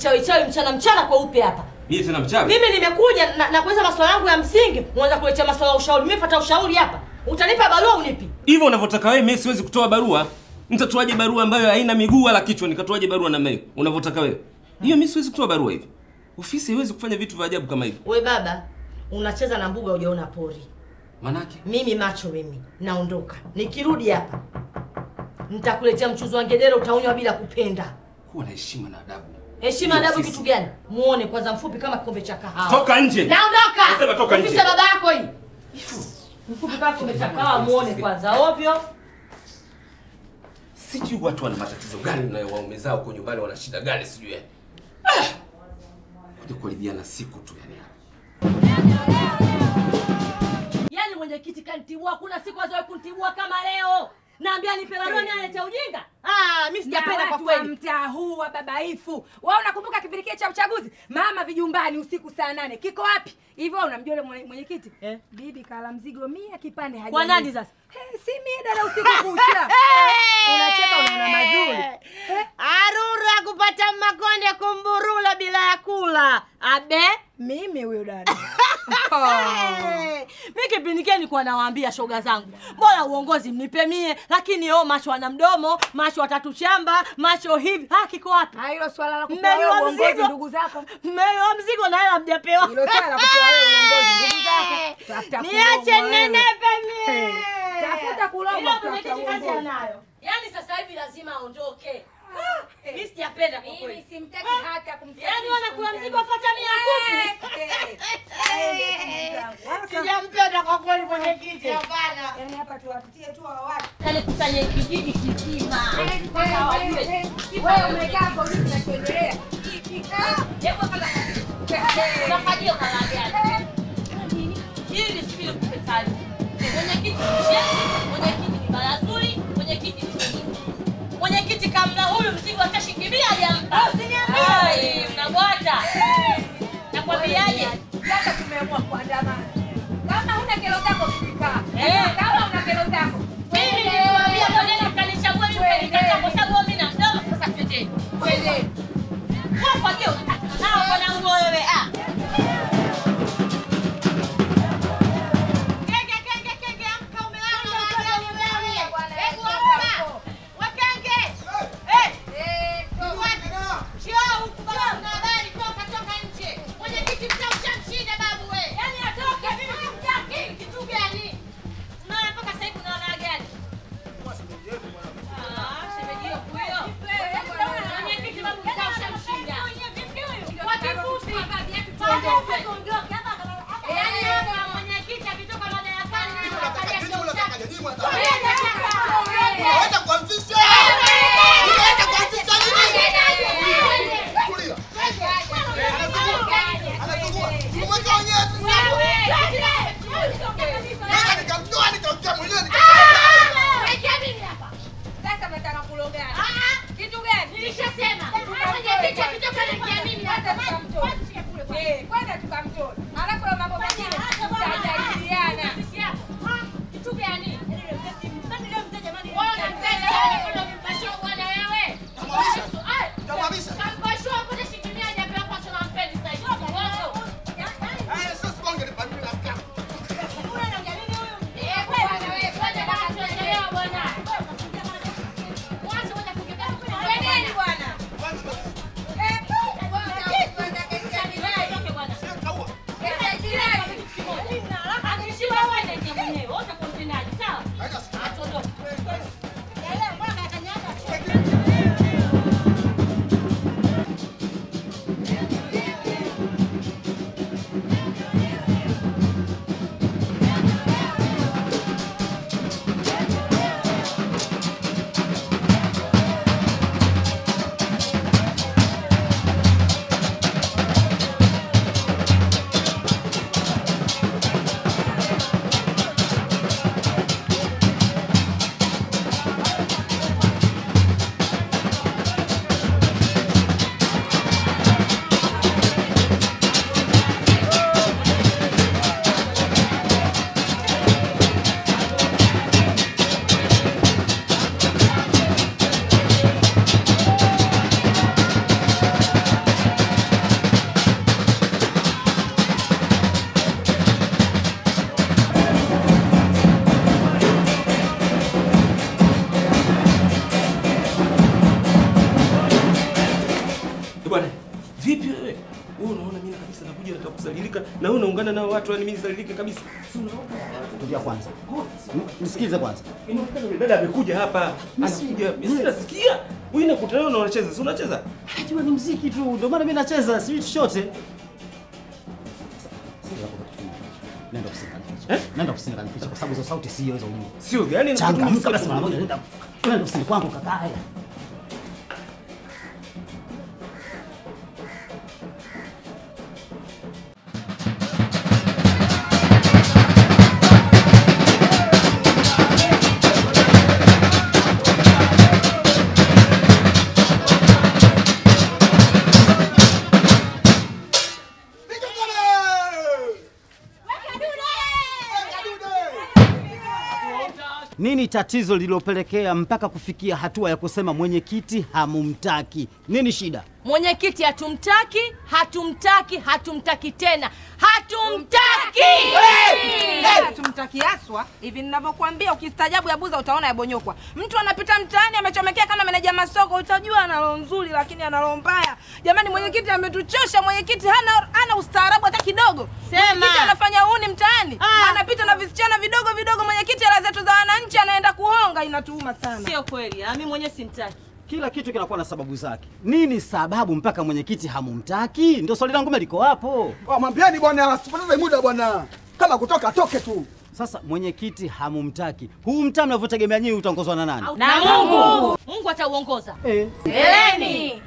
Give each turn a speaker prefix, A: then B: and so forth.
A: uchawi mchana kwa upe hapa.
B: Mimi tena mchawi?
A: Mimi nimekuja na kuuliza maswali yangu ya msingi, unaanza kuletea maswala ya ushauri. Mimi fuata ushauri hapa. Utanipa barua unipi?
B: Hivyo unavyotaka wewe, mimi siwezi kutoa barua. Nitatoaje barua ambayo haina miguu wala kichwa? Nikatoaje barua namna hiyo unavyotaka wewe? Hiyo mimi siwezi kutoa barua hivi. Ofisi haiwezi kufanya vitu vya ajabu kama hivi.
A: Wewe baba, unacheza na mbuga hujaona pori.
B: Manake
A: mimi macho mimi naondoka. Nikirudi hapa nitakuletea mchuzi wa ngedere utaunywa bila kupenda.
B: Kuwa na heshima na adabu.
A: Heshima na adabu kitu gani? Muone kwanza mfupi kama kikombe cha kahawa.
B: Toka nje.
A: Naondoka.
B: Nasema toka nje.
A: Ofisi baba yako hii. Mfupi kama kikombe cha kahawa muone kwanza ovyo.
B: Sijui watu wana matatizo gani na waume zao huko nyumbani, wana shida gani sijui yani. Kuja kulibiana siku tu yani.
A: Yaani mwenyekiti kanitibua, kuna siku azoe kunitibua kama leo. Naambia nipe barua nialete ujinga. Mimi sijapenda kwa kweli.
C: Mtaa huu wa babaifu. Wewe unakumbuka kipindi cha uchaguzi? Mama vijumbani usiku saa 8. Kiko wapi? Hivyo unamjua yule mwenyekiti? Bibi kala mzigo 100 kipande haja.
A: Kwa nani sasa?
C: Si mimi dada usiku kucha. Unacheka unaona mazuri.
A: Arura kupata makonde kumburula bila ya kula. Abe
C: mimi huyo dada.
A: Mimi kipindi kile nilikuwa nawaambia shoga zangu, bora uongozi mnipe mie, lakini macho ana mdomo, macho watatu shamba, macho hivi. Kiko wapi?
C: Hilo swala la kupewa wewe uongozi ndugu zako.
A: Mmelewa mzigo na hela mjapewa.
C: Hilo swala la kupewa wewe uongozi ndugu zako. Tafuta
A: niache nenepe mie.
C: Tafuta kulomba kwa uongozi
A: nayo. Yaani sasa hivi lazima aondoke. Mimi sijapenda kwa kweli.
C: Mimi simtaki hata kumtaki.
A: Yaani wanakula mzigo afuata 100 sijampenda kwa kweli mwenyekiti, hapana.
C: Yaani hapa tuwapitie tu hao watu.
A: Kanikusanye kijiji kisima.
C: Wewe umekaa hapo vipi na kuendelea?
A: Hebu kwanza. Unafanyia kalabiani. Hili sipile kupetali. Mwenyekiti ni barazuri, mwenyekiti ni mwenyekiti kamna huyu mzigo atashikibia hajampa. Usiniambie. Unabwata. Nakwambiaje?
C: Sasa tumeamua kuandamana. Kama huna kero zako fika. Kama una kero zako.
A: Mimi niliwaambia kwa mkanichagua mimi mkanikataa kwa sababu mimi na mdomo. Sasa twende. Twende. Kwa hiyo nao bwana nguo wewe Kenge amka umelala wewe. Hebu amka. Wakenge. Choo ukubwa na habari toka nje. Mwenyekiti mtamshamshida babu wewe. Yaani atoke.
B: naungana nao watu yani mimi nizalilike kabisa.
D: Tulia kwanza. Nisikilize kwanza.
B: Inaonekana yule dada amekuja hapa. Anakuja. Mimi nasikia. Wewe unakutana na unacheza. Si unacheza?
D: Najua ni muziki tu. Ndio maana mimi nacheza, si chochote. Nenda kusini. Nenda kusini kanificha kwa sababu hizo sauti siweza ujue.
B: Sio gani
D: changamka basi mara moja nenda. Nenda kusini kwangu kakae. Nini tatizo lililopelekea mpaka kufikia hatua ya kusema mwenyekiti hamumtaki? Nini shida?
A: Mwenyekiti hatumtaki tena. Hatumtaki!
C: Hatumtaki haswa. Hivi ninavyokuambia ukistaajabu ya buza utaona yabonyokwa. Mtu anapita mtaani amechomekea kama meneja masoko utajua ana roho nzuri lakini ana roho mbaya. Jamani mwenyekiti ametuchosha, mwenyekiti hana ustaarabu hata kidogo. Mwenyekiti anafanya uhuni mtaani. Anapita na visichana vidogo mwenyekiti hela zetu za wananchi anaenda kuhonga inatuuma sana.
A: Sio kweli. Mimi mwenyewe simtaki.
D: Kila kitu kinakuwa na sababu zake. Nini sababu mpaka mwenyekiti hamumtaki? Ndio swali langu liko hapo.
E: Mwambieni bwana, asipoteze muda bwana. Kama kutoka atoke tu.
D: Sasa mwenyekiti hamumtaki. Huu mtaa mnavyotegemea nyinyi utaongozwa na nani?
A: Na Mungu. Mungu atauongoza.
C: Eleni.